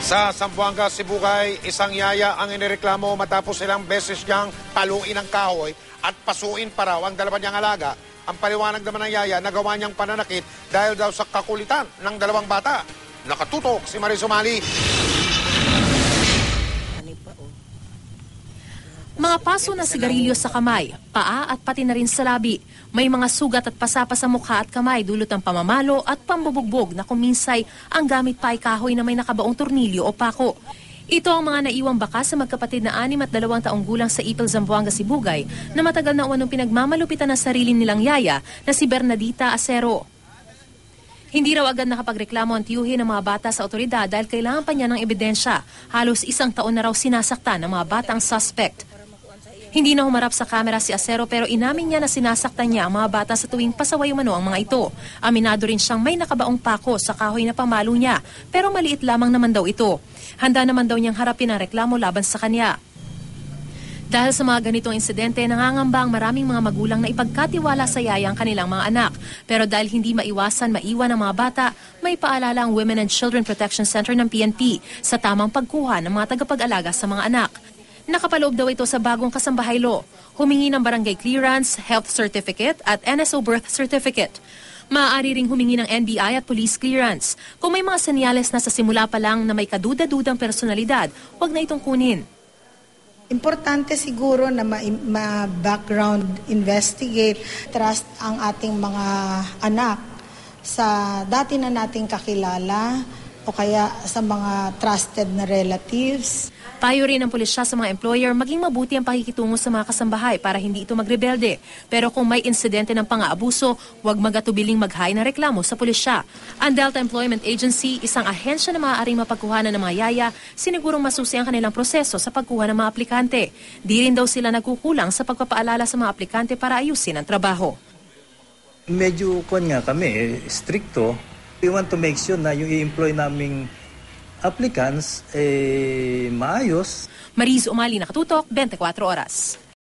Sa Zamboanga, Sibugay, isang yaya ang inireklamo matapos ilang beses niyang paluin ang kahoy at pasuin pa raw ang dalawa niyang alaga. Ang paliwanag naman ng yaya, nagawa niyang pananakit dahil daw sa kakulitan ng dalawang bata. Nakatutok si Marisol Mali. Mga paso na sigarilyo sa kamay, paa at pati na rin sa labi. May mga sugat at pasapa sa mukha at kamay dulot ng pamamalo at pambubugbog na kuminsay ang gamit pa ay kahoy na may nakabaong tornilyo o pako. Ito ang mga naiwang baka sa magkapatid na 6 at 2 taong gulang sa Ipil, Zamboanga, Sibugay na matagal na umanong pinagmamalupitan ng sarili nilang yaya na si Bernadita Acero. Hindi raw agad nakapagreklamo ang tiyuhin ng mga bata sa otoridad dahil kailangan pa niya ng ebidensya. Halos 1 taon na raw sinasaktan ng mga bata ang suspect. Hindi na humarap sa kamera si Acero pero inamin niya na sinasaktan niya ang mga bata sa tuwing pasaway umano ang mga ito. Aminado rin siyang may nakabaong pako sa kahoy na pamalo niya pero maliit lamang naman daw ito. Handa naman daw niyang harapin ang reklamo laban sa kanya. Dahil sa mga ganitong insidente, nangangamba ang maraming mga magulang na ipagkatiwala sa yaya ang kanilang mga anak. Pero dahil hindi maiwasan maiwan ang mga bata, may paalala ang Women and Children Protection Center ng PNP sa tamang pagkuha ng mga tagapag-alaga sa mga anak. Nakapaloob daw ito sa bagong kasambahay law. Humingi ng barangay clearance, health certificate at NSO birth certificate. Maaari ring humingi ng NBI at police clearance. Kung may mga senyales na sa simula pa lang na may kaduda-dudang personalidad, huwag na itong kunin. Importante siguro na ma-background investigate, trust ang ating mga anak sa dati na nating kakilala o kaya sa mga trusted na relatives. Payo rin ng pulisya sa mga employer maging mabuti ang pakikitungo sa mga kasambahay para hindi ito magrebelde. Pero kung may insidente ng pang-aabuso, huwag magatubiling mag-hire ng reklamo sa pulisya. Ang Delta Employment Agency, isang ahensya na maaaring mapagkuhanan ng mga yaya, sinigurong masusi ang kanilang proseso sa pagkuha ng mga aplikante. Di rin daw sila nagkukulang sa pagpapaalala sa mga aplikante para ayusin ang trabaho. Medyo nga kami, stricto. We want to make sure na yung i-employ naming applicants, maayos. Mariz Umali, Nakatutok, 24 Oras.